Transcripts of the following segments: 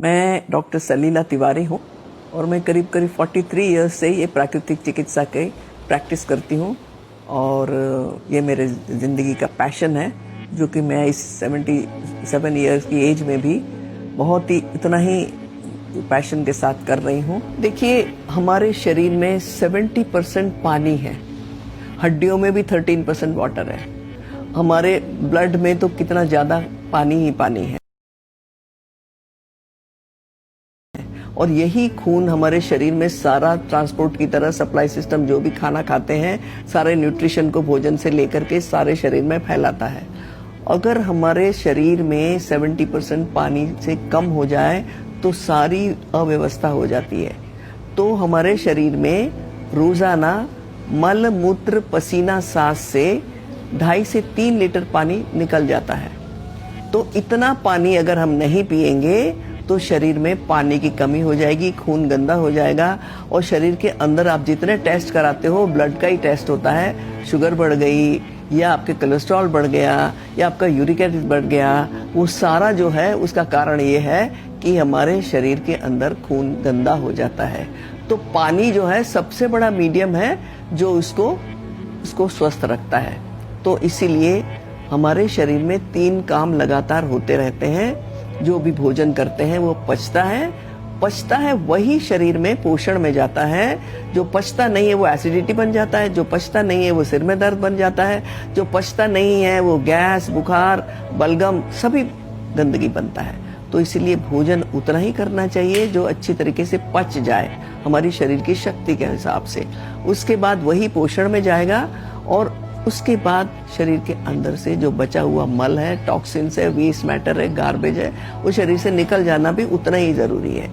मैं डॉक्टर सलीला तिवारी हूँ और मैं करीब 43 इयर्स से ये प्राकृतिक चिकित्सा की प्रैक्टिस करती हूँ और ये मेरे ज़िंदगी का पैशन है, जो कि मैं इस 77 इयर्स की एज में भी बहुत ही इतना ही पैशन के साथ कर रही हूँ। देखिए, हमारे शरीर में 70% पानी है, हड्डियों में भी 13% वाटर है, हमारे ब्लड में तो कितना ज़्यादा पानी ही पानी है और यही खून हमारे शरीर में सारा ट्रांसपोर्ट की तरह सप्लाई सिस्टम, जो भी खाना खाते हैं, सारे न्यूट्रिशन को भोजन से लेकर के सारे शरीर में फैलाता है। अगर हमारे शरीर में 70% पानी से कम हो जाए तो सारी अव्यवस्था हो जाती है। तो हमारे शरीर में रोजाना मल मूत्र पसीना सांस से 2.5 से 3 लीटर पानी निकल जाता है। तो इतना पानी अगर हम नहीं पिएंगे तो शरीर में पानी की कमी हो जाएगी, खून गंदा हो जाएगा और शरीर के अंदर आप जितने टेस्ट कराते हो, ब्लड का ही टेस्ट होता है, शुगर बढ़ गई या आपके कोलेस्ट्रॉल बढ़ गया या आपका यूरिक एसिड बढ़ गया, वो सारा जो है उसका कारण ये है कि हमारे शरीर के अंदर खून गंदा हो जाता है। तो पानी जो है सबसे बड़ा मीडियम है जो इसको स्वस्थ रखता है। तो इसीलिए हमारे शरीर में 3 काम लगातार होते रहते हैं। जो भी भोजन करते हैं वो पचता है वही शरीर में पोषण में जाता है। जो पचता नहीं है वो एसिडिटी बन जाता है, जो पचता नहीं है वो सिर में दर्द बन जाता है, जो पचता नहीं है वो गैस, बुखार, बलगम सभी गंदगी बनता है। तो इसीलिए भोजन उतना ही करना चाहिए जो अच्छी तरीके से पच जाए हमारी शरीर की शक्ति के हिसाब से। उसके बाद वही पोषण में जाएगा और उसके बाद शरीर के अंदर से जो बचा हुआ मल है, टॉक्सिन्स है, वेस्ट मैटर है, गार्बेज है, वो शरीर से निकल जाना भी उतना ही जरूरी है।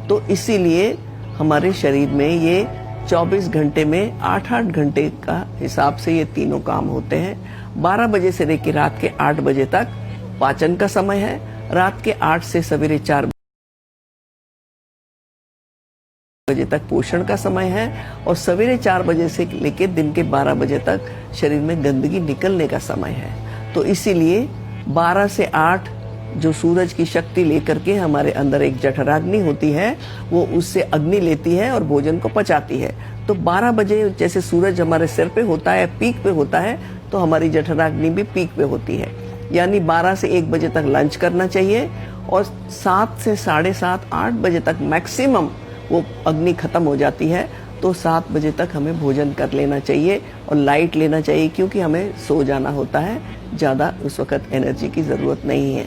तो इसीलिए हमारे शरीर में ये 24 घंटे में 8-8 घंटे का हिसाब से ये तीनों काम होते हैं। 12 बजे से लेकर रात के 8 बजे तक पाचन का समय है, रात के 8 से सवेरे 4 बजे तक पोषण का समय है और सवेरे 4 बजे से लेकर दिन के 12 बजे तक शरीर में गंदगी निकलने का समय है। तो इसीलिए 12 से 8 जो सूरज की शक्ति लेकर के हमारे अंदर एक जठराग्नि होती है, वो उससे अग्नि लेती है और भोजन को पचाती है। तो 12 बजे जैसे सूरज हमारे सिर पे होता है, पीक पे होता है, तो हमारी जठराग्नि भी पीक पे होती है। यानी 12 से 1 बजे तक लंच करना चाहिए और 7 से 7:30 8 बजे तक मैक्सिमम वो अग्नि खत्म हो जाती है। तो 7 बजे तक हमें भोजन कर लेना चाहिए और लाइट लेना चाहिए, क्योंकि हमें सो जाना होता है, ज़्यादा उस वक्त एनर्जी की ज़रूरत नहीं है।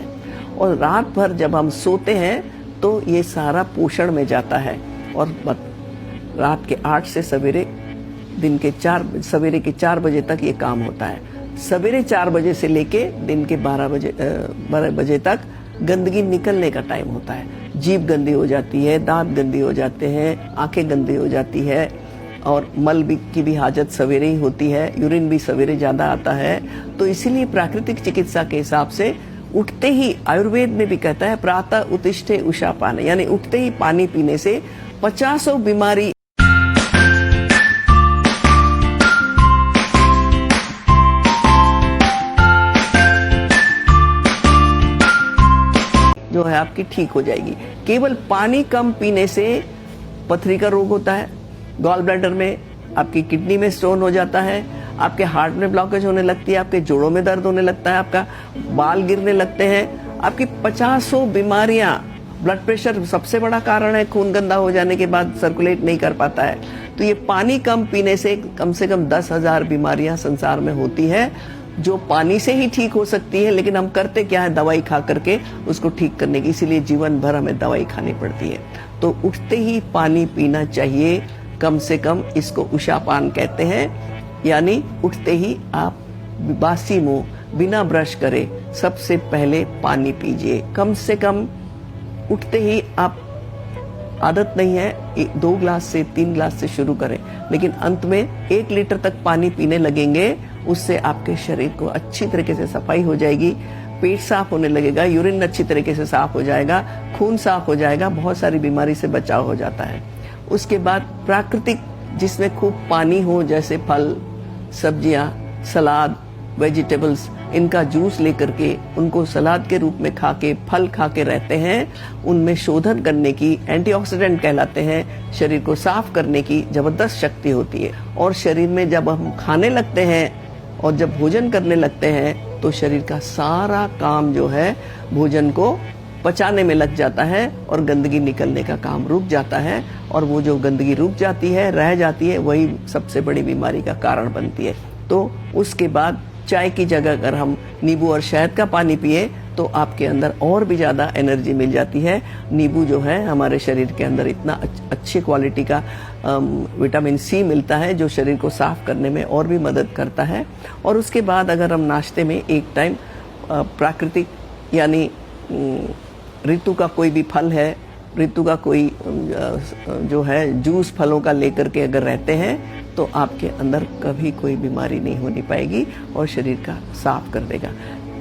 और रात भर जब हम सोते हैं तो ये सारा पोषण में जाता है और रात के 8 से सवेरे के 4 बजे तक ये काम होता है। सवेरे 4 बजे से लेके दिन के 12 बजे तक गंदगी निकलने का टाइम होता है। जीभ गंदी हो जाती है, दांत गंदी हो जाते हैं, आंखें गंदी हो जाती है और मल की भी हाजत सवेरे ही होती है, यूरिन भी सवेरे ज्यादा आता है। तो इसीलिए प्राकृतिक चिकित्सा के हिसाब से उठते ही, आयुर्वेद में भी कहता है प्रातः उत्तिष्ठे उषापान, यानी उठते ही पानी पीने से 50 बीमारी जो है आपकी ठीक हो जाएगी। केवल पानी कम पीने से पथरी का रोग होता है, गॉल ब्लैडर में, आपकी किडनी में स्टोन हो जाता है, आपके हार्ट में ब्लॉकेज होने लगती है, आपके जोड़ों में दर्द होने लगता है, आपका बाल गिरने लगते हैं, आपकी 50 बीमारियां। ब्लड प्रेशर सबसे बड़ा कारण है, खून गंदा हो जाने के बाद सर्कुलेट नहीं कर पाता है। तो ये पानी कम पीने से कम 10,000 बीमारियां संसार में होती है, जो पानी से ही ठीक हो सकती है। लेकिन हम करते क्या है, दवाई खा करके उसको ठीक करने की, इसीलिए जीवन भर हमें दवाई खानी पड़ती है। तो उठते ही पानी पीना चाहिए कम से कम, इसको उषापान कहते हैं। यानी उठते ही आप बासी मुंह बिना ब्रश करे सबसे पहले पानी पीजिए। कम से कम उठते ही आप, आदत नहीं है 2 ग्लास से 3 ग्लास से शुरू करें, लेकिन अंत में 1 लीटर तक पानी पीने लगेंगे। उससे आपके शरीर को अच्छी तरीके से सफाई हो जाएगी, पेट साफ होने लगेगा, यूरिन अच्छी तरीके से साफ हो जाएगा, खून साफ हो जाएगा, बहुत सारी बीमारी से बचाव हो जाता है। उसके बाद प्राकृतिक, जिसमें खूब पानी हो, जैसे फल, सब्जियां, सलाद, वेजिटेबल्स, इनका जूस लेकर के उनको सलाद के रूप में खा के, फल खा के रहते हैं, उनमें शोधन करने की, एंटीऑक्सीडेंट कहलाते हैं, शरीर को साफ करने की जबरदस्त शक्ति होती है। और शरीर में जब हम खाने लगते हैं और जब भोजन करने लगते हैं तो शरीर का सारा काम जो है भोजन को पचाने में लग जाता है और गंदगी निकलने का काम रुक जाता है। और वो जो गंदगी रुक जाती है, रह जाती है, वही सबसे बड़ी बीमारी का कारण बनती है। तो उसके बाद चाय की जगह अगर हम नींबू और शहद का पानी पिए तो आपके अंदर और भी ज़्यादा एनर्जी मिल जाती है। नींबू जो है हमारे शरीर के अंदर इतना अच्छी क्वालिटी का विटामिन सी मिलता है जो शरीर को साफ करने में और भी मदद करता है। और उसके बाद अगर हम नाश्ते में एक टाइम प्राकृतिक यानी ऋतु का कोई भी फल है, ऋतु का कोई जो है जूस फलों का लेकर के अगर रहते हैं तो आपके अंदर कभी कोई बीमारी नहीं होनी पाएगी और शरीर का साफ कर देगा।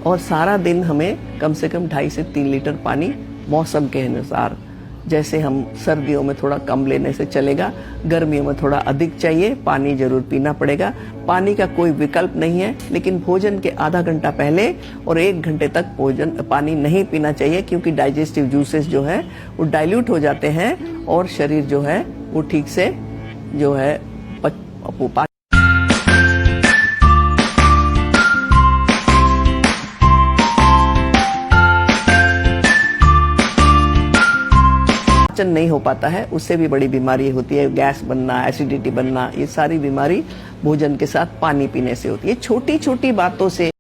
और सारा दिन हमें कम से कम 2.5 से 3 लीटर पानी मौसम के अनुसार, जैसे हम सर्दियों में थोड़ा कम लेने से चलेगा, गर्मियों में थोड़ा अधिक चाहिए, पानी जरूर पीना पड़ेगा। पानी का कोई विकल्प नहीं है, लेकिन भोजन के आधा घंटा पहले और 1 घंटे तक पानी नहीं पीना चाहिए, क्योंकि डाइजेस्टिव जूसेस जो है वो डाइल्यूट हो जाते हैं और शरीर जो है वो ठीक से जो है पाचन नहीं हो पाता है। उससे भी बड़ी बीमारी होती है, गैस बनना, एसिडिटी बनना। ये सारी बीमारी भोजन के साथ पानी पीने से होती है। छोटी छोटी बातों से